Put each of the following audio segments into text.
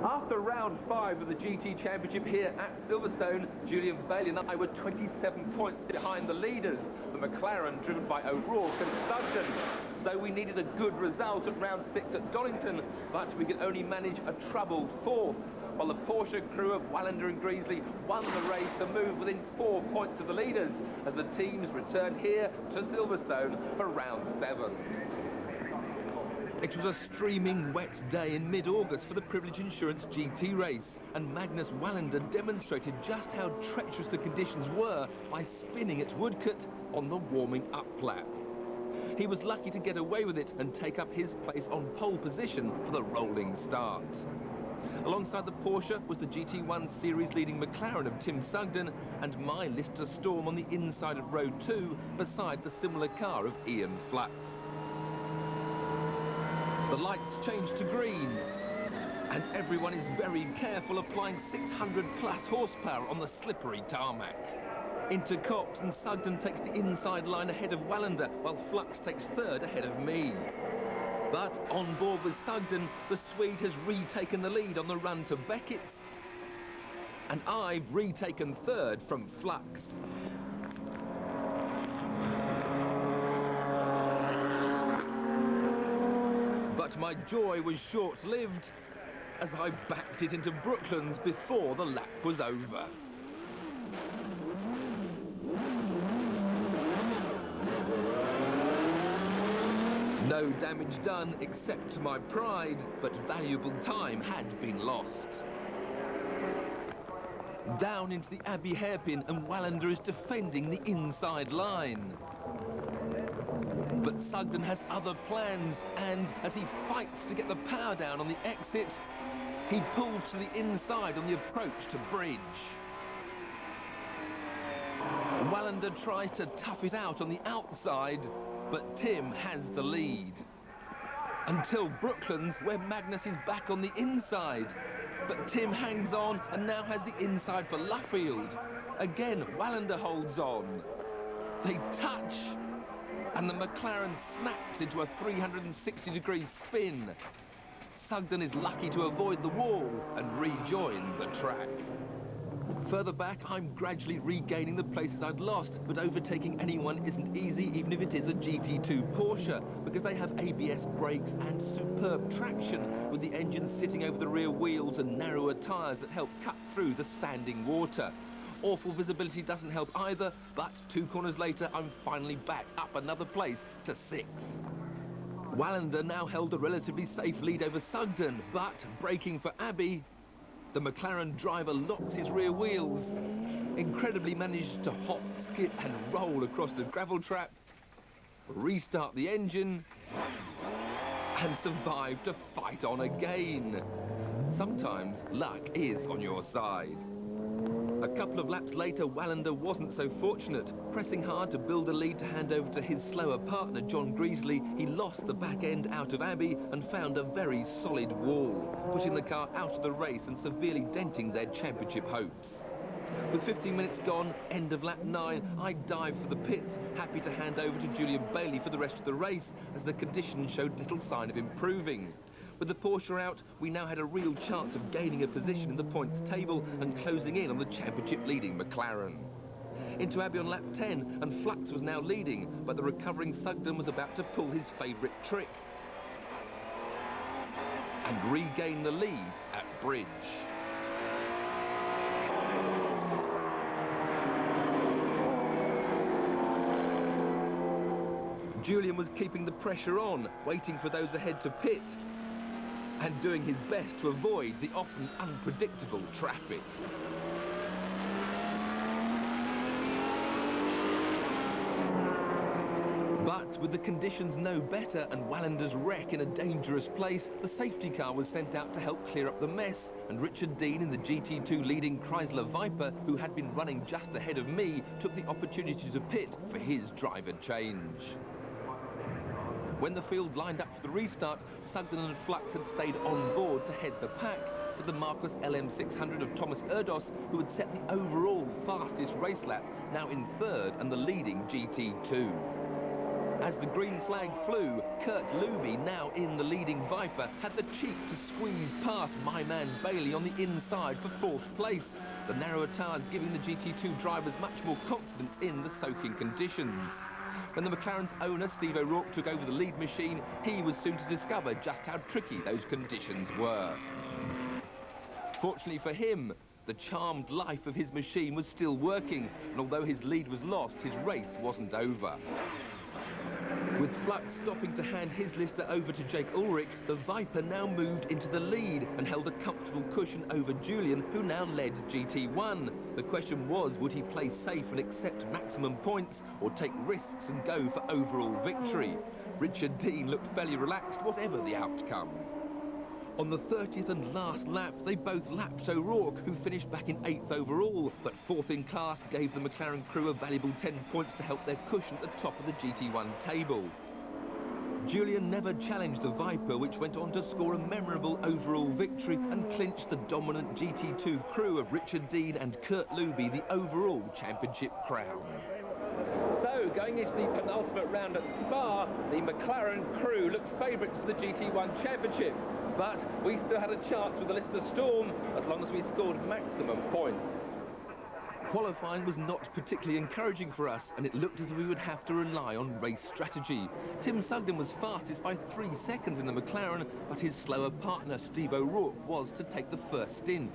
After round 5 of the GT Championship here at Silverstone, Julian Bailey and I were 27 points behind the leaders, the McLaren driven by O'Rourke and Sugden. So we needed a good result at round 6 at Donington, but we could only manage a troubled 4th, while the Porsche crew of Wallander and Greasley won the race to move within 4 points of the leaders as the teams returned here to Silverstone for round 7. It was a streaming wet day in mid-August for the Privilege Insurance GT race, and Magnus Wallander demonstrated just how treacherous the conditions were by spinning at Woodcote on the warming-up lap. He was lucky to get away with it and take up his place on pole position for the rolling start. Alongside the Porsche was the GT1 Series leading McLaren of Tim Sugden and my Lister Storm on the inside of row 2 beside the similar car of Ian Flux. The lights change to green, and everyone is very careful, applying 600 plus horsepower on the slippery tarmac. Into Cox, and Sugden takes the inside line ahead of Wallander, while Flux takes 3rd ahead of me. But on board with Sugden, the Swede has retaken the lead on the run to Beckett's, and I've retaken 3rd from Flux. But my joy was short-lived as I backed it into Brooklands before the lap was over. No damage done except to my pride, but valuable time had been lost. Down into the Abbey hairpin, and Wallander is defending the inside line. But Sugden has other plans, and as he fights to get the power down on the exit, he pulls to the inside on the approach to Bridge. Wallander tries to tough it out on the outside, but Tim has the lead. Until Brooklands, where Magnus is back on the inside. But Tim hangs on and now has the inside for Luffield. Again, Wallander holds on. They touch, and the McLaren snaps into a 360-degree spin. Sugden is lucky to avoid the wall and rejoin the track. Further back, I'm gradually regaining the places I'd lost, but overtaking anyone isn't easy, even if it is a GT2 Porsche, because they have ABS brakes and superb traction, with the engine sitting over the rear wheels and narrower tyres that help cut through the standing water. Awful visibility doesn't help either, but 2 corners later, I'm finally back up another place to 6th. Wallander now held a relatively safe lead over Sugden, but braking for Abbey, the McLaren driver locks his rear wheels, incredibly managed to hop, skip and roll across the gravel trap, restart the engine, and survive to fight on again. Sometimes luck is on your side. A couple of laps later, Wallander wasn't so fortunate. Pressing hard to build a lead to hand over to his slower partner, John Greasley, he lost the back end out of Abbey and found a very solid wall, putting the car out of the race and severely denting their championship hopes. With 15 minutes gone, end of lap 9, I dived for the pits, happy to hand over to Julian Bailey for the rest of the race, as the conditions showed little sign of improving. With the Porsche out, we now had a real chance of gaining a position in the points table and closing in on the championship-leading McLaren. Into Abbey on lap 10, and Flux was now leading, but the recovering Sugden was about to pull his favourite trick and regain the lead at Bridge. Julian was keeping the pressure on, waiting for those ahead to pit, and doing his best to avoid the often unpredictable traffic. But with the conditions no better and Wallander's wreck in a dangerous place, the safety car was sent out to help clear up the mess, and Richard Dean in the GT2 leading Chrysler Viper, who had been running just ahead of me, took the opportunity to pit for his driver change. When the field lined up for the restart, Sugden and Flux had stayed on board to head the pack, with the Marquis LM600 of Thomas Erdos, who had set the overall fastest race lap, now in 3rd and the leading GT2. As the green flag flew, Kurt Luby, now in the leading Viper, had the cheek to squeeze past my man Bailey on the inside for 4th place. The narrower tyres giving the GT2 drivers much more confidence in the soaking conditions. When the McLaren's owner, Steve O'Rourke, took over the lead machine, he was soon to discover just how tricky those conditions were. Fortunately for him, the charmed life of his machine was still working, and although his lead was lost, his race wasn't over. With Flux stopping to hand his Lister over to Jake Ulrich, the Viper now moved into the lead and held a comfortable cushion over Julian, who now led GT1. The question was, would he play safe and accept maximum points, or take risks and go for overall victory? Richard Dean looked fairly relaxed, whatever the outcome. On the 30th and last lap, they both lapped O'Rourke, who finished back in 8th overall, but 4th in class gave the McLaren crew a valuable 10 points to help their cushion at the top of the GT1 table. Julian never challenged the Viper, which went on to score a memorable overall victory and clinch the dominant GT2 crew of Richard Dean and Kurt Luby the overall championship crown. So, going into the penultimate round at Spa, the McLaren crew looked favourites for the GT1 championship. But we still had a chance with the Lister Storm, as long as we scored maximum points. Qualifying was not particularly encouraging for us, and it looked as if we would have to rely on race strategy. Tim Sugden was fastest by 3 seconds in the McLaren, but his slower partner, Steve O'Rourke, was to take the first stint.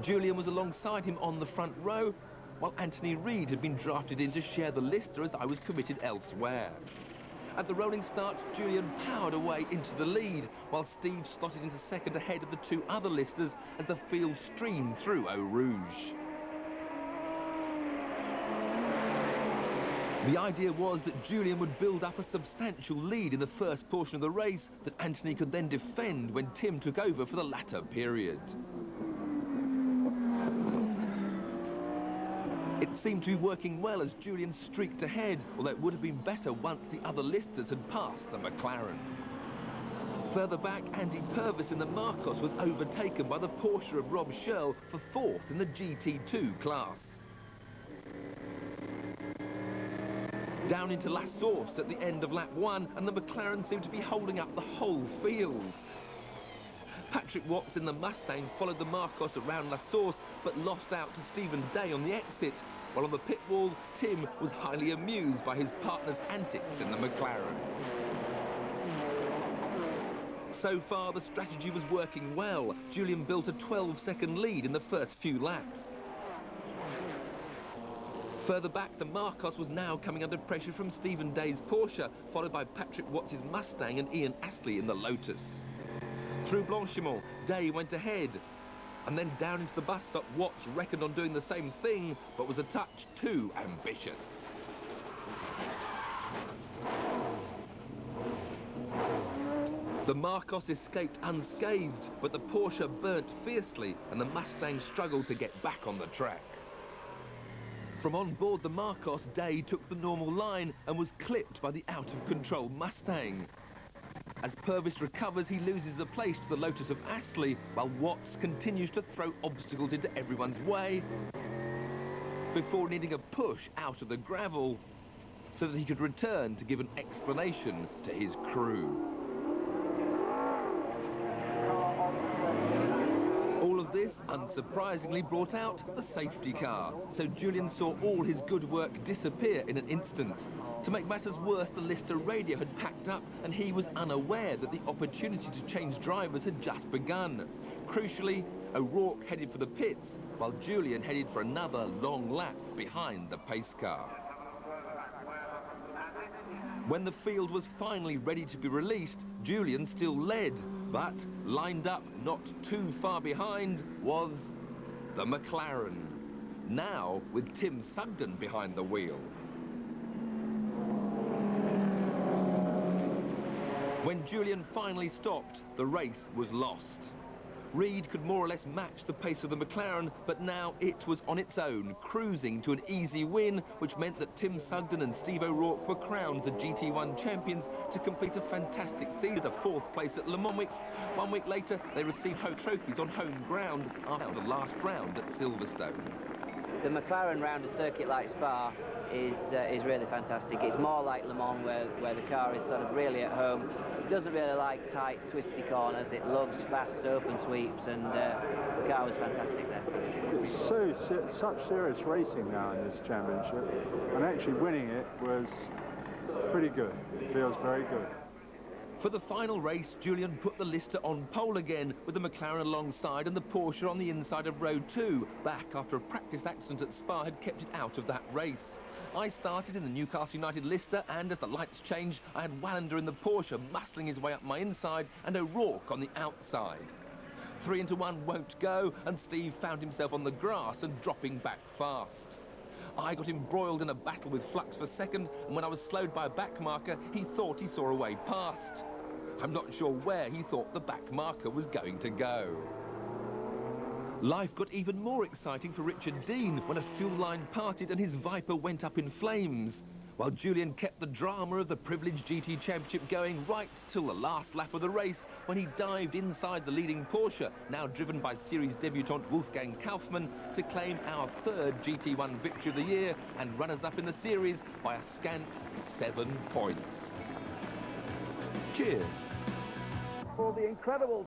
Julian was alongside him on the front row, while Anthony Reid had been drafted in to share the Lister as I was committed elsewhere. At the rolling starts, Julian powered away into the lead, while Steve slotted into second ahead of the 2 other Listers as the field streamed through Eau Rouge. The idea was that Julian would build up a substantial lead in the first portion of the race that Anthony could then defend when Tim took over for the latter period. It seemed to be working well as Julian streaked ahead, although it would have been better once the other Listers had passed the McLaren. Further back, Andy Purvis in the Marcos was overtaken by the Porsche of Rob Scherl for 4th in the GT2 class. Down into La Source at the end of lap 1, and the McLaren seemed to be holding up the whole field. Patrick Watts in the Mustang followed the Marcos around La Source, but lost out to Stephen Day on the exit, while on the pit wall, Tim was highly amused by his partner's antics in the McLaren. So far, the strategy was working well. Julian built a 12-second lead in the first few laps. Further back, the Marcos was now coming under pressure from Stephen Day's Porsche, followed by Patrick Watts' Mustang and Ian Astley in the Lotus. Through Blanchimont, Day went ahead, and then down into the bus stop, Watts reckoned on doing the same thing, but was a touch too ambitious. The Marcos escaped unscathed, but the Porsche burnt fiercely, and the Mustang struggled to get back on the track. From on board the Marcos, Day took the normal line and was clipped by the out-of-control Mustang. As Purvis recovers, he loses a place to the Lotus of Astley, while Watts continues to throw obstacles into everyone's way before needing a push out of the gravel so that he could return to give an explanation to his crew. All of this, unsurprisingly, brought out the safety car, so Julian saw all his good work disappear in an instant. To make matters worse, the Lister radio had packed up, and he was unaware that the opportunity to change drivers had just begun. Crucially, O'Rourke headed for the pits, while Julian headed for another long lap behind the pace car. When the field was finally ready to be released, Julian still led, but lined up not too far behind was the McLaren, now with Tim Sugden behind the wheel. When Julian finally stopped, the race was lost. Reid could more or less match the pace of the McLaren, but now it was on its own, cruising to an easy win, which meant that Tim Sugden and Steve O'Rourke were crowned the GT1 champions to complete a fantastic season, a 4th place at Le Mans. 1 week later, they received home trophies on home ground after the last round at Silverstone. The McLaren round a circuit like Spa is really fantastic. It's more like Le Mans, where the car is sort of really at home. doesn't really like tight, twisty corners. It loves fast, open sweeps, and the car was fantastic there. It's such serious racing now in this championship, and actually winning it was pretty good. It feels very good. For the final race, Julian put the Lister on pole again, with the McLaren alongside and the Porsche on the inside of row 2, back after a practice accident at Spa had kept it out of that race. I started in the Newcastle United Lister, and as the lights changed, I had Wallander in the Porsche muscling his way up my inside and O'Rourke on the outside. 3 into 1 won't go, and Steve found himself on the grass and dropping back fast. I got embroiled in a battle with Flux for second, and when I was slowed by a back marker, he thought he saw a way past. I'm not sure where he thought the back marker was going to go. Life got even more exciting for Richard Dean when a fuel line parted and his Viper went up in flames, while Julian kept the drama of the Privileged GT Championship going right till the last lap of the race, when he dived inside the leading Porsche, now driven by series debutant Wolfgang Kaufmann, to claim our 3rd GT1 victory of the year and runners-up in the series by a scant 7 points. Cheers. For the incredible